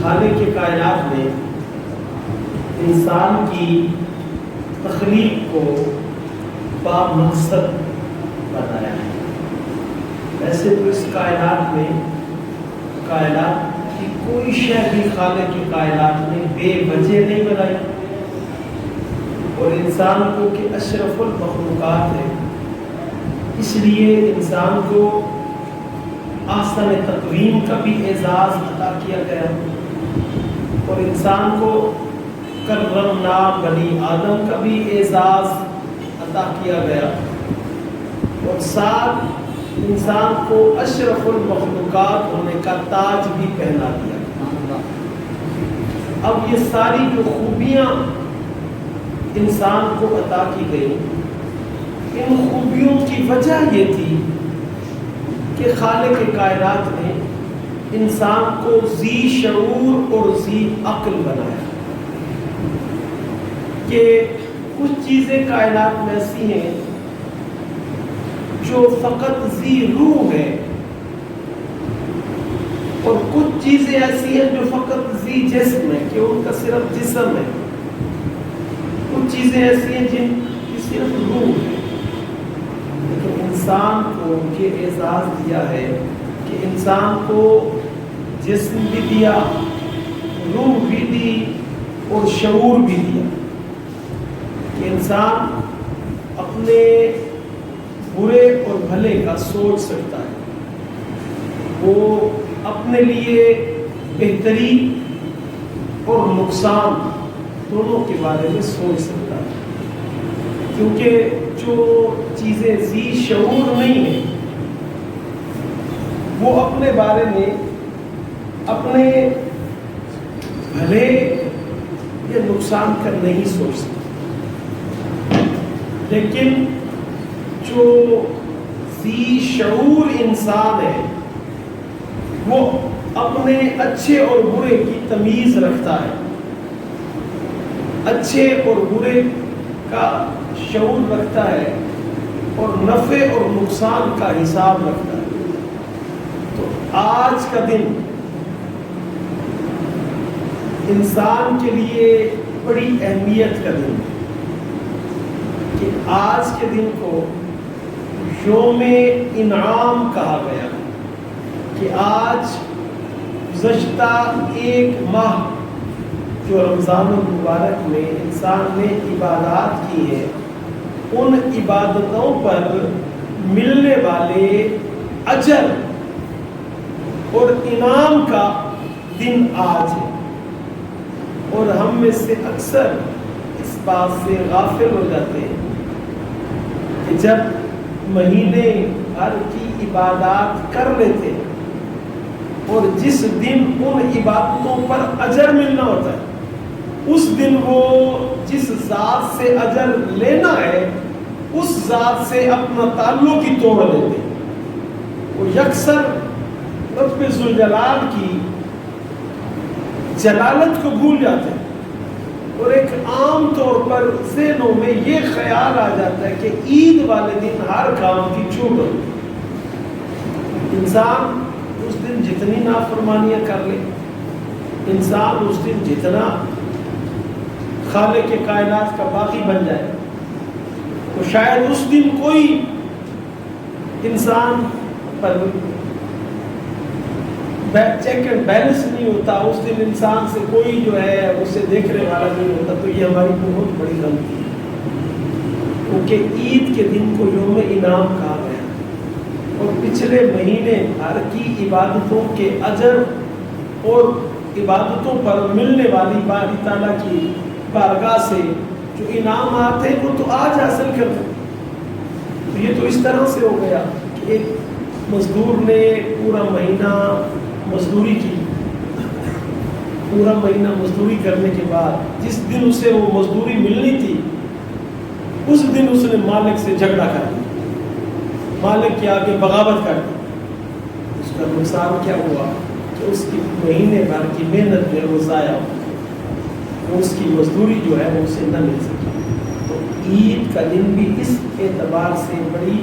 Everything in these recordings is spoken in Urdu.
خالق کے کائنات نے انسان کی تخلیق کو با مقصد بنایا ہے۔ ویسے تو اس کائنات میں کائنات کی کوئی شے بھی خالق کی کائنات نے بے وجہ نہیں بنائی، اور انسان کو کہ اشرف المخلوقات ہے، اس لیے انسان کو احسن تقویم کا بھی اعزاز عطا کیا گیا، اور انسان کو کرمنا بنی آدم کا بھی اعزاز عطا کیا گیا، اور ساتھ انسان کو اشرف المخلوقات ہونے کا تاج بھی پہنا دیا۔ اب یہ ساری جو خوبیاں انسان کو عطا کی گئی، ان خوبیوں کی وجہ یہ تھی کہ خالق کائنات نے انسان کو ذی شعور اور ذی عقل بنایا، کہ کچھ چیزیں کائنات میں ایسی ہیں جو فقط ذی روح ہے، اور کچھ چیزیں ایسی ہیں جو فقط ذی جسم ہے، کہ ان کا صرف جسم ہے، کچھ چیزیں ایسی ہیں جن کی صرف روح ہے۔ لیکن انسان کو یہ اعزاز دیا ہے کہ انسان کو جسم بھی دیا، روح بھی دی، اور شعور بھی دیا، کہ انسان اپنے برے اور بھلے کا سوچ سکتا ہے، وہ اپنے لیے بہتری اور نقصان دونوں کے بارے میں سوچ سکتا ہے، کیونکہ جو چیزیں ذی شعور نہیں ہیں وہ اپنے بارے میں اپنے بھلے یا نقصان کا نہیں سوچ سکتا، لیکن جو ذی شعور انسان ہے وہ اپنے اچھے اور برے کی تمیز رکھتا ہے، اچھے اور برے کا شعور رکھتا ہے، اور نفع اور نقصان کا حساب رکھتا ہے۔ تو آج کا دن انسان کے لیے بڑی اہمیت کا دن ہے، کہ آج کے دن کو یوم انعام کہا گیا، کہ آج گزشتہ ایک ماہ جو رمضان المبارک میں انسان نے عبادات کی ہے، ان عبادتوں پر ملنے والے اجر اور انعام کا دن آج ہے۔ اور ہم میں سے اکثر اس بات سے غافل ہو جاتے ہیں کہ جب مہینے بھر کی عبادات کر لیتے ہیں اور جس دن ان عبادتوں پر اجر ملنا ہوتا ہے، اس دن وہ جس ذات سے اجر لینا ہے اس ذات سے اپنا تعلق ہی توڑ لیتے ہیں۔ وہ یکسر رب ذوالجلال کی جلالت کو بھول جاتے ہیں، اور ایک عام طور پر ذہنوں میں یہ خیال آ جاتا ہے کہ عید والے دن ہر کام کی چھوٹ ہوتی ہے۔ انسان اس دن جتنی نافرمانیاں کر لے، انسان اس دن جتنا خالق کے کائنات کا باقی بن جائے، تو شاید اس دن کوئی انسان پر چیک اینڈ بیلنس نہیں ہوتا، اس دن انسان سے کوئی جو ہے اسے دیکھنے والا نہیں ہوتا۔ تو یہ ہماری بہت بڑی غلطی ہے، کیونکہ عید کے دن کو یوم انعام کہا گیا، اور پچھلے مہینے بھر کی عبادتوں کے اجر اور عبادتوں پر ملنے والی باری تعالیٰ کی بارگاہ سے جو انعامات ہیں وہ تو آج حاصل کرتے۔ تو یہ تو اس طرح سے ہو گیا کہ ایک مزدور نے پورا مہینہ مزدوری کی، پورا مہینہ مزدوری کرنے کے بعد جس دن اسے وہ مزدوری ملنی تھی اس دن اس نے مالک سے جھگڑا کر دیا، مالک کے آگے بغاوت کر دی۔ اس کا نقصان کیا ہوا کہ اس کی مہینے بھر کی محنت جو ہے وہ ضائع ہو، اس کی مزدوری جو ہے وہ اسے نہ مل سکی۔ تو عید کا دن بھی اس اعتبار سے بڑی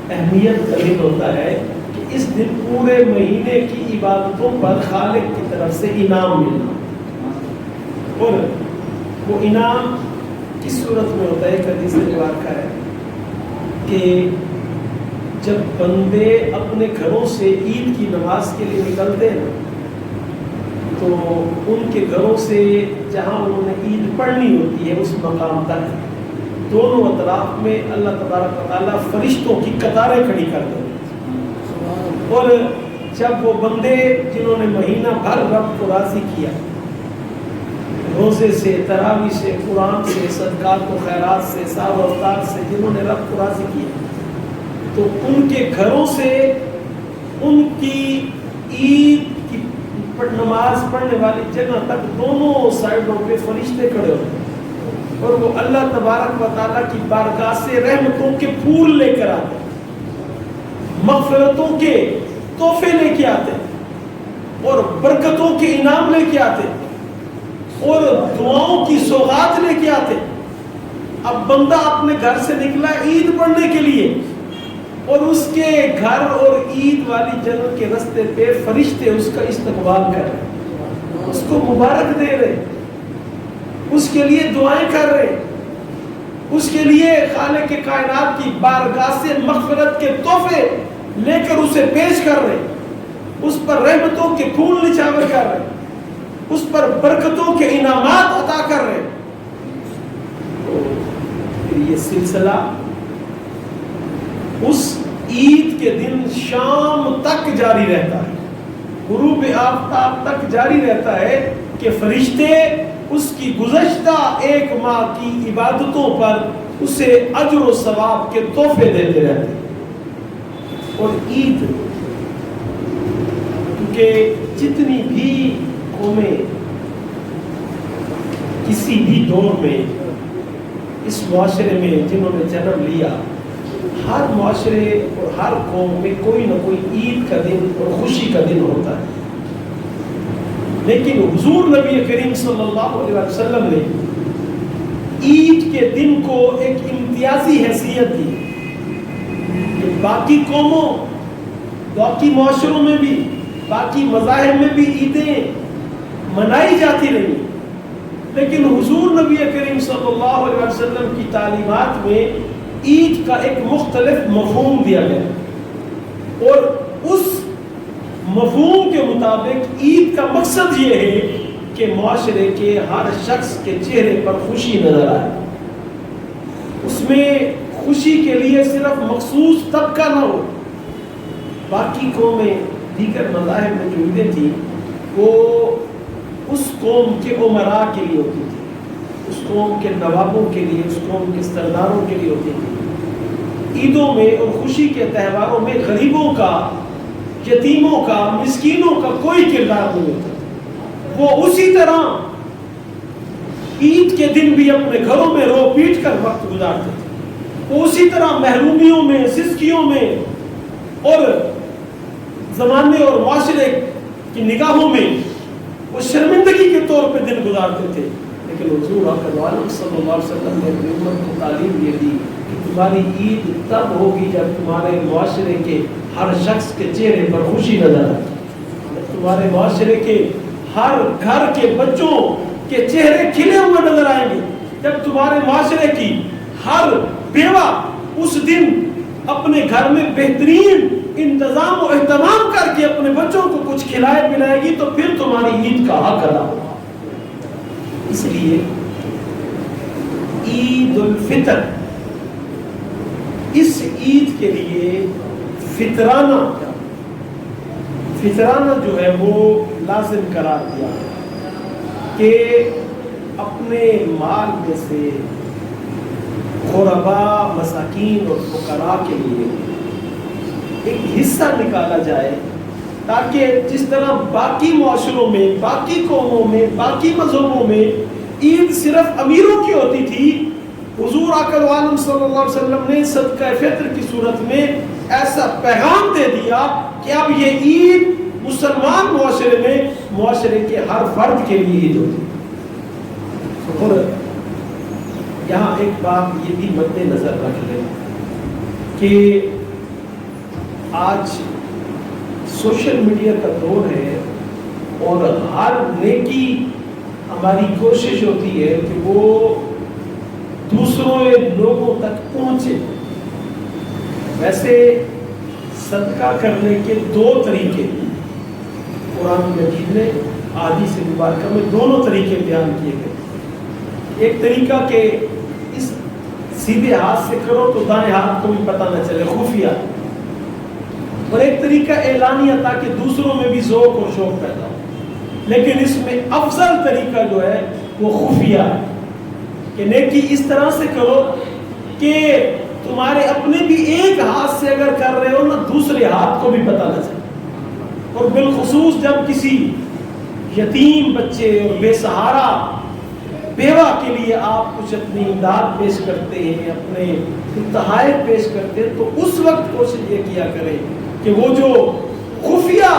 اہمیت کا دن ہوتا ہے کہ اس دن پورے مہینے کی عبادتوں پر خالق کی طرف سے انعام ملنا. اور وہ انعام کس صورت میں ہوتا ہے؟ ایک حدیث روایت کا ہے کہ جب بندے اپنے گھروں سے عید کی نماز کے لیے نکلتے ہیں تو ان کے گھروں سے جہاں انہوں نے عید پڑھنی ہوتی ہے اس مقام تک دونوں اطراف میں اللہ تبارک و تعالیٰ فرشتوں کی قطاریں کھڑی کر دیتے ہیں. اور جب وہ بندے جنہوں نے مہینہ بھر رب کو راضی کیا، روزے سے، تراویح سے، قرآن سے، صدقات و خیرات سے، سال و اوتار سے، جنہوں نے رب کو راضی کیا، تو ان کے گھروں سے ان کی عید کی نماز پڑھنے والی جگہ تک دونوں سائڈوں پہ فرشتے کھڑے ہوتے ہیں اور وہ اللہ تبارک و تعالیٰ کی بارگاہ سے رحمتوں کے پھول لے کر آتے ہیں، مغفرتوں کے تحفے لے کے آتے ہیں اور برکتوں کے انعام لے کے آتے ہیں اور دعاؤں کی سوغات لے کے آتے. اب بندہ اپنے گھر سے نکلا عید پڑھنے کے لیے اور اس کے گھر اور عید والی جگہ کے رستے پہ فرشتے اس کا استقبال کر رہے، اس کو مبارک دے رہے، اس کے لیے دعائیں کر رہے، اس کے لیے خالق کے کائنات کی بارگاہ سے مغفرت کے تحفے لے کر اسے پیش کر رہے، اس پر رحمتوں کے پھول نچھاور کر رہے، اس پر برکتوں کے انعامات عطا کر رہے. تو یہ سلسلہ اس عید کے دن شام تک جاری رہتا ہے، غروب آفتاب تک جاری رہتا ہے کہ فرشتے اس کی گزشتہ ایک ماہ کی عبادتوں پر اسے اجر و ثواب کے تحفے دیتے رہتے ہیں. اور عید کیونکہ جتنی بھی قومیں کسی بھی دور میں اس معاشرے میں جنہوں نے جنم لیا، ہر معاشرے اور ہر قوم میں کوئی نہ کوئی عید کا دن اور خوشی کا دن ہوتا ہے. لیکن حضور نبی کریم صلی اللہ علیہ وسلم نے عید کے دن کو ایک امتیازی حیثیت دی کہ باقی قوموں، باقی معاشروں میں بھی، باقی مذاہب میں بھی عیدیں منائی جاتی رہی، لیکن حضور نبی کریم صلی اللہ علیہ وسلم کی تعلیمات میں عید کا ایک مختلف مفہوم دیا گیا اور اس مفہوم کے مطابق عید کا مقصد یہ ہے کہ معاشرے کے ہر شخص کے چہرے پر خوشی نظر آئے. اس میں خوشی کے لیے صرف مخصوص طبقہ نہ ہو. باقی قومیں، دیگر مذاہب میں جو عیدیں تھیں وہ اس قوم کے امراء کے لیے ہوتی تھی، اس قوم کے نوابوں کے لیے، اس قوم کے سرداروں کے لیے ہوتی تھی. عیدوں میں اور خوشی کے تہواروں میں غریبوں کا، یتیموں کا، مسکینوں کا کوئی کردار نہیں ہوتا. وہ اسی طرح عید کے دن بھی اپنے گھروں میں رو پیٹ کر وقت گزارتے تھے. وہ اسی طرح محرومیوں میں، سسکیوں میں اور زمانے اور معاشرے کی نگاہوں میں وہ شرمندگی کے طور پہ دن گزارتے تھے. لیکن حضور اکرم صلی اللہ علیہ وسلم نے اپنی امت کو تعلیم یہ دی کہ تمہاری عید تب ہوگی جب تمہارے معاشرے کے ہر شخص کے چہرے پر خوشی نظر آئے، جب تمہارے معاشرے کے ہر گھر کے بچوں کے چہرے کھلے ہوئے نظر آئیں گے، جب تمہارے معاشرے کی ہر بیوہ اس دن اپنے گھر میں بہترین انتظام و اہتمام کر کے اپنے بچوں کو کچھ کھلائے پلائے گی، تو پھر تمہاری عید کا حق ادا ہوگا. اس لیے عید الفطر، اس عید کے لیے فطرانہ جو ہے وہ لازم قرار دیا کہ اپنے مال میں سے غرباء، مساکین اور فقراء کے لیے ایک حصہ نکالا جائے، تاکہ جس طرح باقی معاشروں میں، باقی قوموں میں، باقی مذہبوں میں عید صرف امیروں کی ہوتی تھی، حضور اکرم عالم صلی اللہ علیہ وسلم نے صدقہ فطر کی صورت میں ایسا پیغام دے دیا کہ اب یہ عید مسلمان معاشرے میں، معاشرے کے ہر فرد کے لیے عید ہوتی. اور یہاں ایک بات یہ بھی مد نظر رکھ لیں کہ آج سوشل میڈیا کا دور ہے اور ہر نیکی ہماری کوشش ہوتی ہے کہ وہ دوسروں لوگوں تک پہنچے. ویسے صدقہ کرنے کے دو طریقے قرآن مجید میں احادیث مبارکہ میں دونوں طریقے بیان کیے گئے. ایک طریقہ کہ اس سیدھے ہاتھ سے کرو تو دائیں ہاتھ کو بھی پتہ نہ چلے، خفیہ. اور ایک طریقہ اعلانیہ تاکہ دوسروں میں بھی ذوق اور شوق پیدا ہو. لیکن اس میں افضل طریقہ جو ہے وہ خفیہ ہے کہ نیکی اس طرح سے کرو کہ تمہارے اپنے بھی ایک ہاتھ سے اگر کر رہے ہو نا دوسرے ہاتھ کو بھی پتہ نہ چلے. اور بالخصوص جب کسی یتیم بچے اور بے سہارا بیوہ کے لیے آپ کچھ اپنی امداد پیش کرتے ہیں، اپنے تحائف پیش کرتے ہیں، تو اس وقت کوشش یہ کیا کریں کہ وہ جو خفیہ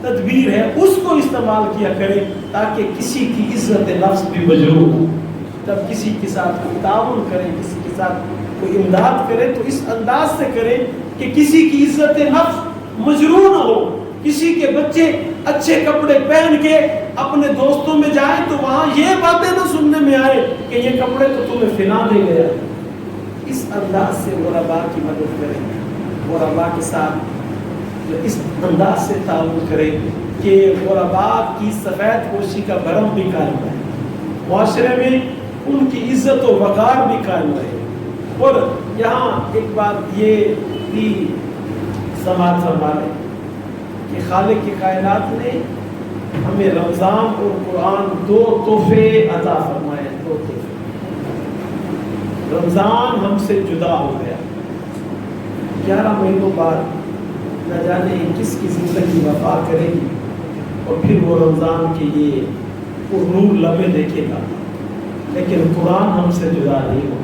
تدبیر ہے اس کو استعمال کیا کریں تاکہ کسی کی عزت نفس بھی مجروح ہو. جب کسی کے ساتھ کوئی تعاون کریں، کسی کے ساتھ کوئی امداد کریں تو اس انداز سے کریں کہ کسی کی عزت نفس مجروح نہ ہو. کسی کے بچے اچھے کپڑے پہن کے اپنے دوستوں میں جائیں تو وہاں یہ باتیں نہ سننے میں آئے کہ یہ کپڑے تو تمہیں فنا دے گیا. اس انداز سے غرباء کی مدد کریں، غرباء کے ساتھ اس انداز سے تعاون کریں کہ غرباء کی سفید پوشی کا بھرم بھی قائم رہے، معاشرے میں ان کی عزت و وقار بھی قائم رہے. اور یہاں ایک بات یہ بھی سماعت فرما لیں کہ خالق کی کائنات نے ہمیں رمضان اور قرآن دو تحفے عطا فرمائے. دو تحفے. رمضان ہم سے جدا ہو گیا، 11 مہینوں بعد نہ جانے کس کی زندگی وفا کرے گی اور پھر وہ رمضان کے یہ پرنور لمحے دیکھے گا. لیکن قرآن ہم سے جدا نہیں ہو.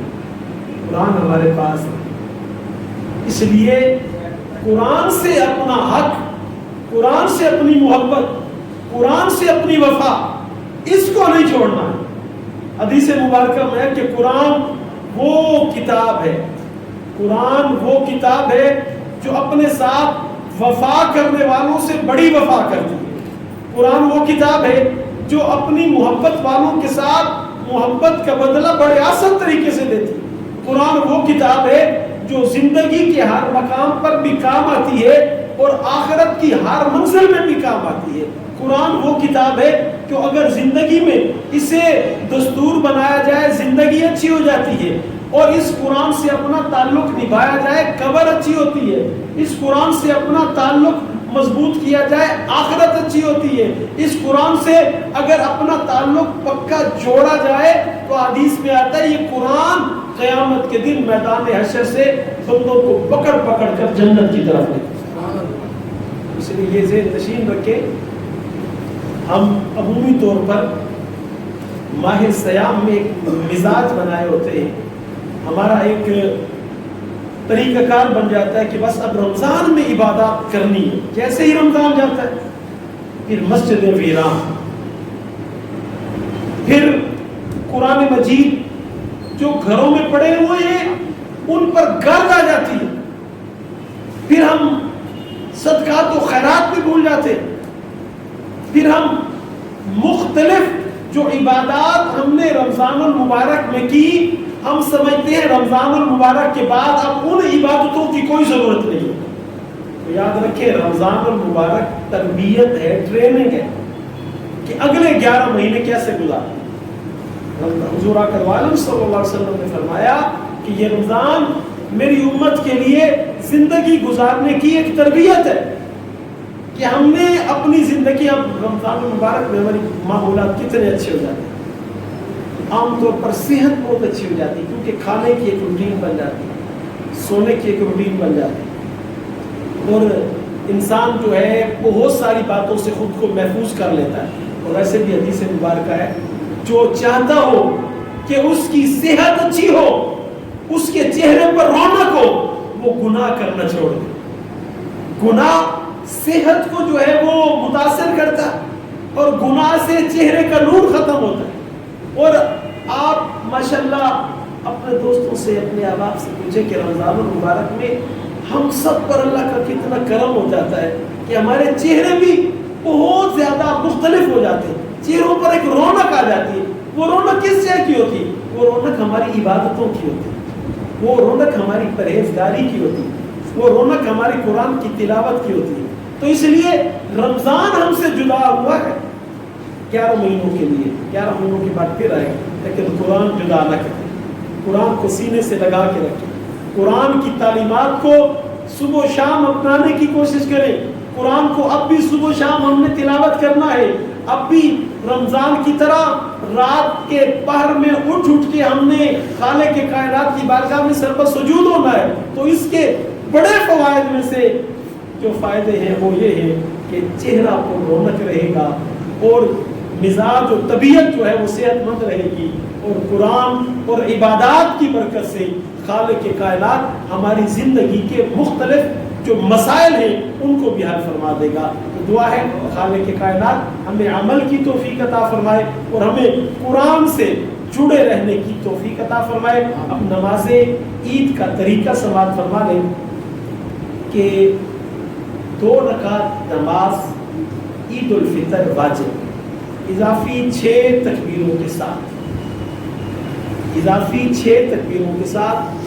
قرآن ہمارے پاس ہے. اس لیے قرآن سے اپنا حق، قرآن سے اپنی محبت، قرآن سے اپنی وفا، اس کو نہیں چھوڑنا ہے. حدیث مبارکہ میں ہے کہ قرآن وہ کتاب ہے، قرآن وہ کتاب ہے جو اپنے ساتھ وفا کرنے والوں سے بڑی وفا کرتی ہے. قرآن وہ کتاب ہے جو اپنی محبت والوں کے ساتھ محبت کا بدلہ بڑے آسان طریقے سے دیتی ہے. قرآن وہ کتاب ہے جو زندگی کے ہر مقام پر بھی کام آتی ہے اور آخرت کی ہر منزل میں بھی کام آتی ہے. قرآن وہ کتاب ہے کہ اگر زندگی میں اسے دستور بنایا جائے زندگی اچھی ہو جاتی ہے، اور اس قرآن سے اپنا تعلق نبھایا جائے قبر اچھی ہوتی ہے. اس قرآن سے اپنا تعلق مضبوط کیا جائے آخرت اچھی ہوتی ہے. اس قرآن سے اگر اپنا تعلق پکا جوڑا جائے تو حدیث میں آتا ہے یہ قرآن قیامت کے دن میدان حشر سے بندوں کو پکڑ پکڑ کر جنت کی طرف لے. اس لیے یہ ذہن نشین رکھیں، ہم عمومی طور پر ماہ سیام میں ایک مزاج بنائے ہوتے ہیں، ہمارا ایک طریقہ کار بن جاتا ہے کہ بس اب رمضان میں عبادات کرنی ہے. جیسے ہی رمضان جاتا ہے پھر مسجد ویران، پھر قرآن مجید جو گھروں میں پڑے ہوئے ہیں ان پر گرد آ جاتی ہے، پھر ہم صدقات و خیرات بھی بھول جاتے، پھر ہم مختلف جو عبادات ہم نے رمضان المبارک میں کی ہم سمجھتے ہیں رمضان المبارک کے بعد اب ان عبادتوں کی کوئی ضرورت نہیں ہے. تو یاد رکھیں رمضان المبارک تربیت ہے، ٹریننگ ہے کہ اگلے 11 مہینے کیسے گزاریں. حضور اکرم صلی اللہ علیہ وسلم نے فرمایا کہ یہ رمضان میری امت کے لیے زندگی گزارنے کی ایک تربیت ہے کہ ہم نے اپنی زندگی، اب رمضان المبارک میں ہماری معمولات کتنے اچھے ہو جاتے ہیں. عام طور پر صحت بہت اچھی ہو جاتی ہے کیونکہ کھانے کی ایک روٹین بن جاتی ہے، سونے کی ایک روٹین بن جاتی ہے، اور انسان جو ہے بہت ساری باتوں سے خود کو محفوظ کر لیتا ہے. اور ایسے بھی حدیث مبارکہ ہے جو چاہتا ہو کہ اس کی صحت اچھی ہو، اس کے چہرے پر رونق ہو، وہ گناہ کرنا چھوڑ دے. گناہ صحت کو جو ہے وہ متاثر کرتا ہے اور گناہ سے چہرے کا نور ختم ہوتا ہے. اور آپ ماشاءاللہ اپنے دوستوں سے، اپنے احباب سے پوچھیں کہ رمضان المبارک میں ہم سب پر اللہ کا کتنا کرم ہو جاتا ہے کہ کہ ہمارے چہرے بھی بہت زیادہ مختلف ہو جاتے ہیں، چہروں پر ایک رونق آ جاتی ہے. وہ رونق کس شے کی ہوتی ہے؟ وہ رونق ہماری عبادتوں کی ہوتی ہے، وہ رونق ہماری پرہیزگاری کی ہوتی ہے، وہ رونق ہماری قرآن کی تلاوت کی ہوتی ہے. تو اس لیے رمضان ہم سے جدا ہوا ہے 11 مہینوں کے لیے، 11 مہینوں کے بعد پھر آئے، لیکن قرآن جدا نہ کرے، قرآن کو سینے سے لگا کے رکھیں، قرآن کی تعلیمات کو صبح و شام اپنانے کی کوشش کریں. قرآن کو اب بھی صبح و شام ہم نے تلاوت کرنا ہے، اب بھی رمضان کی طرح رات کے پہر میں اٹھ کے ہم نے خالق کے کائنات کی بارگاہ میں سر پر سجود ہونا ہے. تو اس کے بڑے فوائد میں سے جو فائدے ہیں وہ یہ ہے کہ چہرہ پر رونق رہے گا اور مزاج و طبیعت جو ہے وہ صحت مند رہے گی، اور قرآن اور عبادات کی برکت سے خالق کے کائنات ہماری زندگی کے مختلف جو مسائل ہیں ان کو بھی حل فرما دے گا. تو دعا ہے خالق کے کائنات ہمیں عمل کی توفیق عطا فرمائے اور ہمیں قرآن سے جڑے رہنے کی توفیق عطا فرمائے. اب نماز عید کا طریقہ سماعت فرما لیں کہ 2 رکعت نماز عید الفطر واجب اضافی 6 تکبیروں کے ساتھ، اضافی 6 تکبیروں کے ساتھ